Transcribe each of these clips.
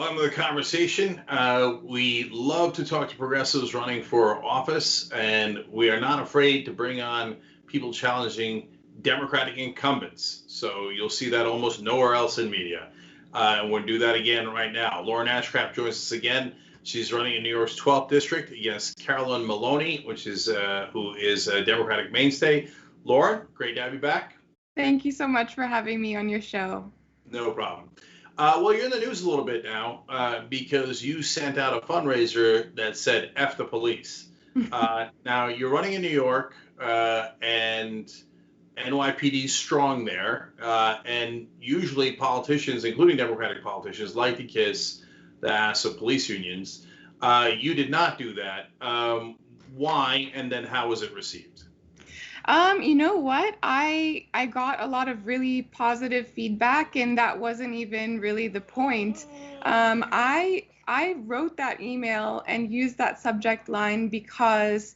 Welcome to the conversation. We love to talk to progressives running for office, and we are not afraid to bring on people challenging Democratic incumbents. So you'll see that almost nowhere else in media. And we'll do that again right now. Lauren Ashcraft joins us again. She's running in New York's 12th district against Carolyn Maloney, who is a Democratic mainstay. Lauren, great to have you back. Thank you so much for having me on your show. No problem. Well, you're in the news a little bit now because you sent out a fundraiser that said F the police. Now, you're running in New York and NYPD's strong there. And usually politicians, including Democratic politicians, like to kiss the ass of police unions. You did not do that. Why? And then how was it received? You know what? I got a lot of really positive feedback, and that wasn't even really the point. I wrote that email and used that subject line because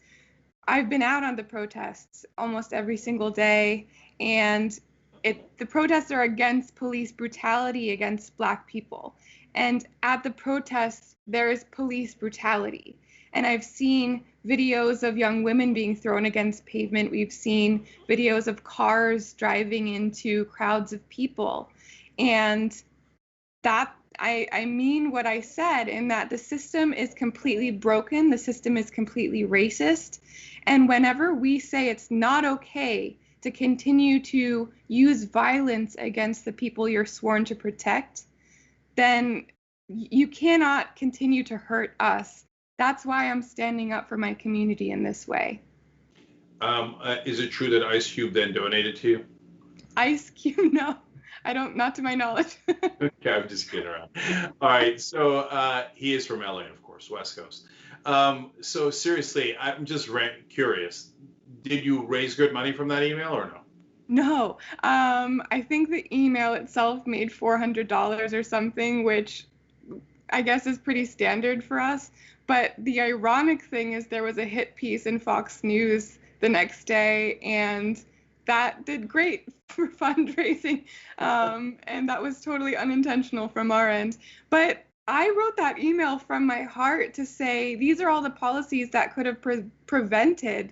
I've been out on the protests almost every single day, and the protests are against police brutality against Black people. And at the protests, there is police brutality. And I've seen videos of young women being thrown against pavement. We've seen videos of cars driving into crowds of people. And that I mean what I said, in that the system is completely broken. The system is completely racist. And whenever we say it's not okay to continue to use violence against the people you're sworn to protect, then you cannot continue to hurt us. That's why I'm standing up for my community in this way. Is it true that Ice Cube then donated to you? Ice Cube? No, I don't, not to my knowledge. Okay, I'm just kidding around. All right, so he is from LA, of course, West Coast. So seriously, I'm just curious. Did you raise good money from that email or no? No, I think the email itself made $400 or something, which I guess is pretty standard for us. But the ironic thing is there was a hit piece in Fox News the next day, and that did great for fundraising. And that was totally unintentional from our end. But I wrote that email from my heart to say these are all the policies that could have prevented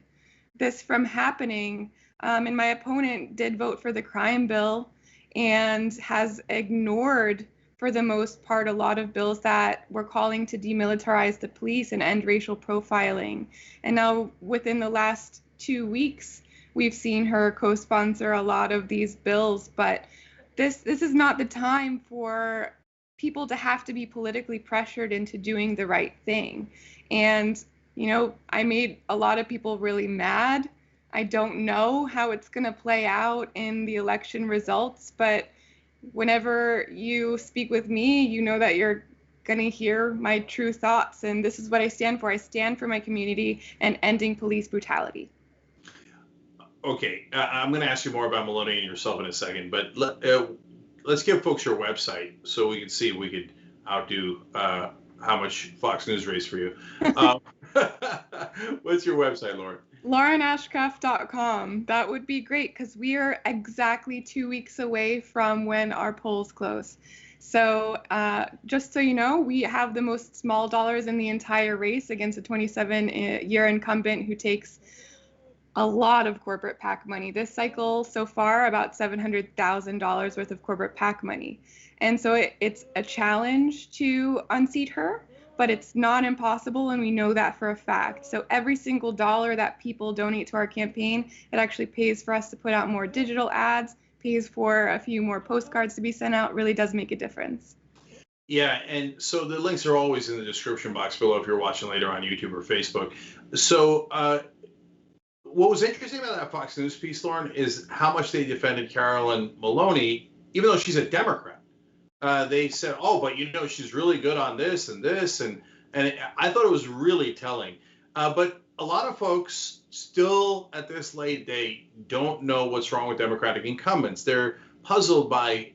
this from happening. And my opponent did vote for the crime bill and has ignored, for the most part, a lot of bills that were calling to demilitarize the police and end racial profiling. And now within the last 2 weeks, we've seen her co-sponsor a lot of these bills. But this is not the time for people to have to be politically pressured into doing the right thing. And, you know, I made a lot of people really mad. I don't know how it's going to play out in the election results, but whenever you speak with me, you know that you're going to hear my true thoughts. And this is what I stand for. I stand for my community and ending police brutality. Okay, I'm going to ask you more about Maloney and yourself in a second, but let's give folks your website so we can see if we could outdo how much Fox News raised for you. What's your website, Lauren? LaurenAshcraft.com. That would be great because we are exactly 2 weeks away from when our polls close. So just so you know, we have the most small dollars in the entire race against a 27-year incumbent who takes a lot of corporate PAC money. This cycle so far, about $700,000 worth of corporate PAC money. And so it's a challenge to unseat her, but it's not impossible, and we know that for a fact. So every single dollar that people donate to our campaign, it actually pays for us to put out more digital ads, pays for a few more postcards to be sent out, really does make a difference. Yeah, and so the links are always in the description box below if you're watching later on YouTube or Facebook. So what was interesting about that Fox News piece, Lauren, is how much they defended Carolyn Maloney, even though she's a Democrat. They said, oh, but you know, she's really good on this and this. And I thought it was really telling. But a lot of folks still at this late date don't know what's wrong with Democratic incumbents. They're puzzled by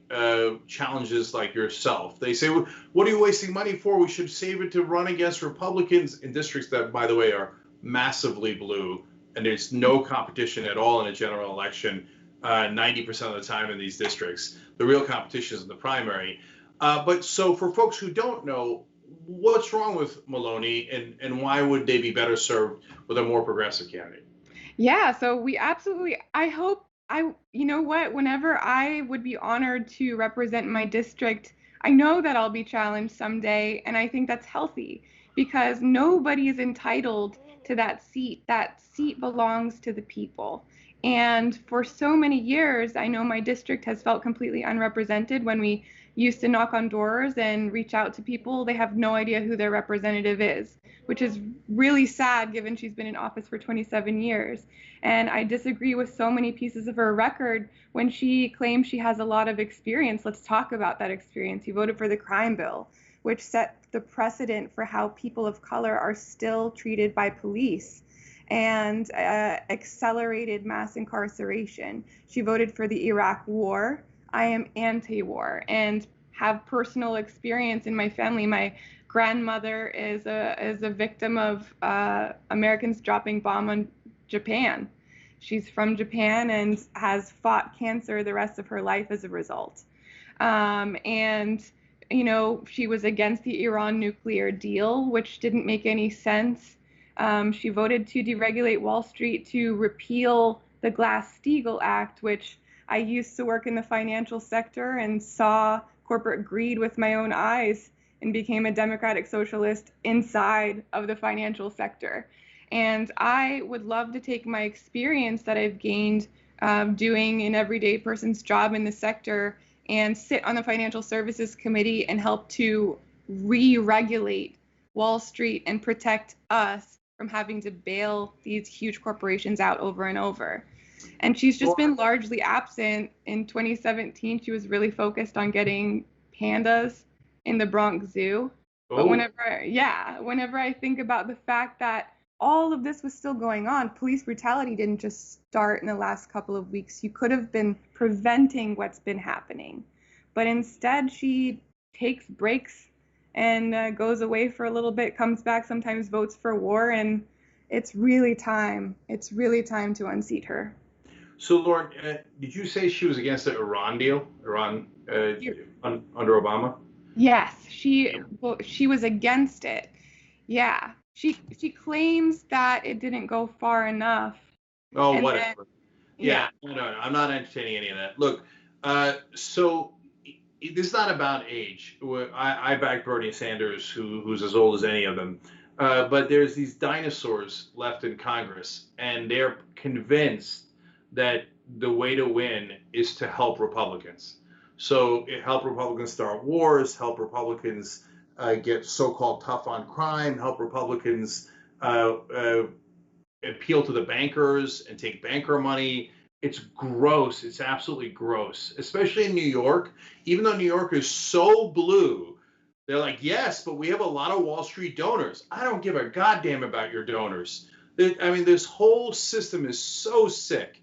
challenges like yourself. They say, what are you wasting money for? We should save it to run against Republicans in districts that, by the way, are massively blue. And there's no competition at all in a general election 90% of the time in these districts. The real competition is in the primary. But so for folks who don't know, what's wrong with Maloney, and why would they be better served with a more progressive candidate? Yeah, so we absolutely, I hope, you know what, whenever I would be honored to represent my district, I know that I'll be challenged someday, and I think that's healthy because nobody is entitled to that seat. That seat belongs to the people. And for so many years, I know my district has felt completely unrepresented. When we used to knock on doors and reach out to people, they have no idea who their representative is, which is really sad given she's been in office for 27 years. And I disagree with so many pieces of her record when she claims she has a lot of experience. Let's talk about that experience. You voted for the crime bill, which set the precedent for how people of color are still treated by police, and accelerated mass incarceration. She voted for the Iraq war. I am anti-war and have personal experience in my family. My grandmother is a victim of Americans dropping bomb on Japan. She's from Japan and has fought cancer the rest of her life as a result. And you know, she was against the Iran nuclear deal, which didn't make any sense. She voted to deregulate Wall Street, to repeal the Glass-Steagall Act, which I used to work in the financial sector and saw corporate greed with my own eyes, and became a democratic socialist inside of the financial sector. And I would love to take my experience that I've gained doing an everyday person's job in the sector and sit on the Financial Services Committee and help to re-regulate Wall Street and protect us from having to bail these huge corporations out over and over. And she's just been largely absent. In 2017, she was really focused on getting pandas in the Bronx Zoo. But whenever I think about the fact that all of this was still going on, police brutality didn't just start in the last couple of weeks. You could have been preventing what's been happening. But instead, she takes breaks and goes away for a little bit, comes back, sometimes votes for war, and it's really time. It's really time to unseat her. So, Lauren, did you say she was against the Iran deal? Under Obama? Yes, she was against it. Yeah, she claims that it didn't go far enough. Oh, whatever. No, I'm not entertaining any of that. Look, so this is not about age. I back Bernie Sanders, who's as old as any of them. But there's these dinosaurs left in Congress, and they're convinced that the way to win is to help Republicans. So help Republicans start wars, help Republicans get so-called tough on crime, help Republicans appeal to the bankers and take banker money. It's gross. It's absolutely gross, especially in New York. Even though New York is so blue, they're like, yes, but we have a lot of Wall Street donors. I don't give a goddamn about your donors. I mean, this whole system is so sick.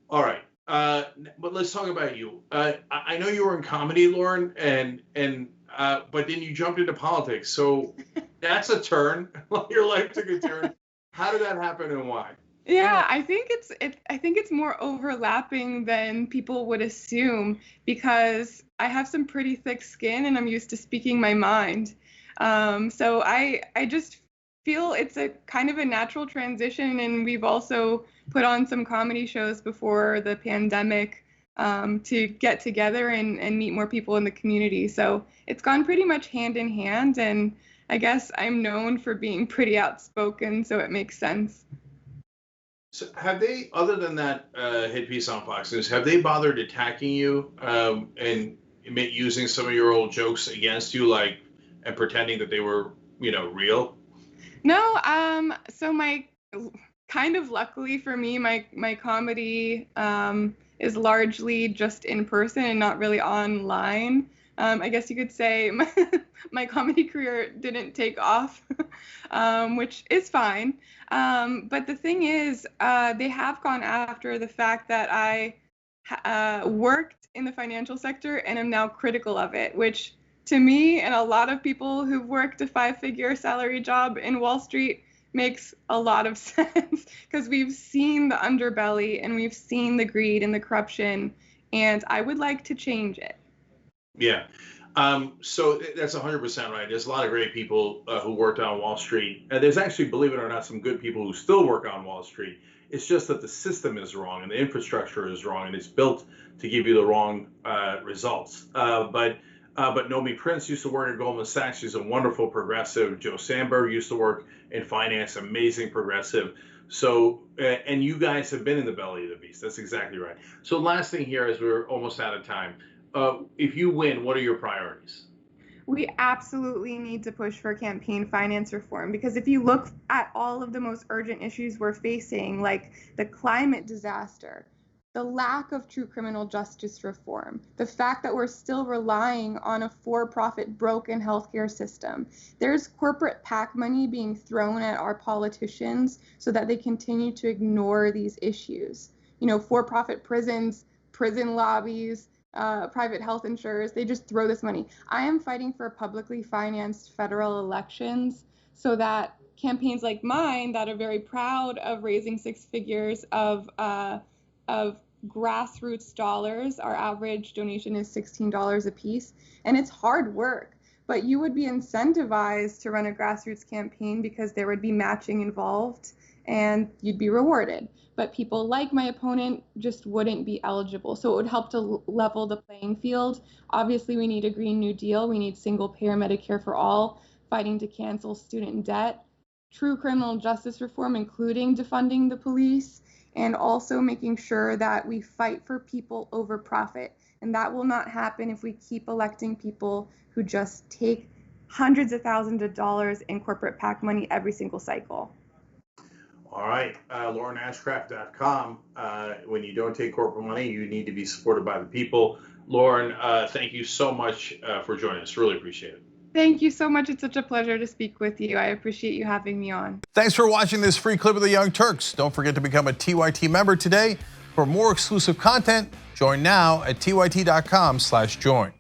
All right, but let's talk about you. I know you were in comedy, Lauren, but then you jumped into politics. So that's a turn. Your life took a turn. How did that happen and why? Yeah, I think it's more overlapping than people would assume, because I have some pretty thick skin and I'm used to speaking my mind. So I just feel it's a kind of a natural transition, and we've also put on some comedy shows before the pandemic to get together and meet more people in the community. So it's gone pretty much hand in hand, and I guess I'm known for being pretty outspoken, so it makes sense. So have they, other than that hit piece on Fox News, have they bothered attacking you and using some of your old jokes against you, and pretending that they were, real? No, so my kind of luckily for me, my comedy is largely just in person and not really online. I guess you could say my comedy career didn't take off, which is fine. But the thing is, they have gone after the fact that I worked in the financial sector and am now critical of it, which to me and a lot of people who've worked a 5-figure salary job in Wall Street makes a lot of sense, because we've seen the underbelly and we've seen the greed and the corruption, and I would like to change it. Yeah. So that's 100% right. There's a lot of great people who worked on Wall Street. And there's actually, believe it or not, some good people who still work on Wall Street. It's just that the system is wrong and the infrastructure is wrong and it's built to give you the wrong results. But Nomi Prince used to work at Goldman Sachs. She's a wonderful progressive. Joe Sandberg used to work in finance, amazing progressive. So, and you guys have been in the belly of the beast. That's exactly right. So last thing here, as we're almost out of time, if you win, what are your priorities? We absolutely need to push for campaign finance reform, because if you look at all of the most urgent issues we're facing, like the climate disaster, the lack of true criminal justice reform, the fact that we're still relying on a for-profit broken healthcare system, there's corporate PAC money being thrown at our politicians so that they continue to ignore these issues. You know, for-profit prisons, prison lobbies, private health insurers, they just throw this money. I am fighting for publicly financed federal elections so that campaigns like mine that are very proud of raising six figures of grassroots dollars, our average donation is $16 a piece, and it's hard work, but you would be incentivized to run a grassroots campaign because there would be matching involved and you'd be rewarded. But people like my opponent just wouldn't be eligible. So it would help to level the playing field. Obviously, we need a Green New Deal. We need single-payer Medicare for all, fighting to cancel student debt, true criminal justice reform, including defunding the police, and also making sure that we fight for people over profit. And that will not happen if we keep electing people who just take hundreds of thousands of dollars in corporate PAC money every single cycle. All right, LaurenAshcraft.com. When you don't take corporate money, you need to be supported by the people. Lauren, thank you so much for joining us. Really appreciate it. Thank you so much. It's such a pleasure to speak with you. I appreciate you having me on. Thanks for watching this free clip of the Young Turks. Don't forget to become a TYT member today. For more exclusive content, join now at tyt.com/join.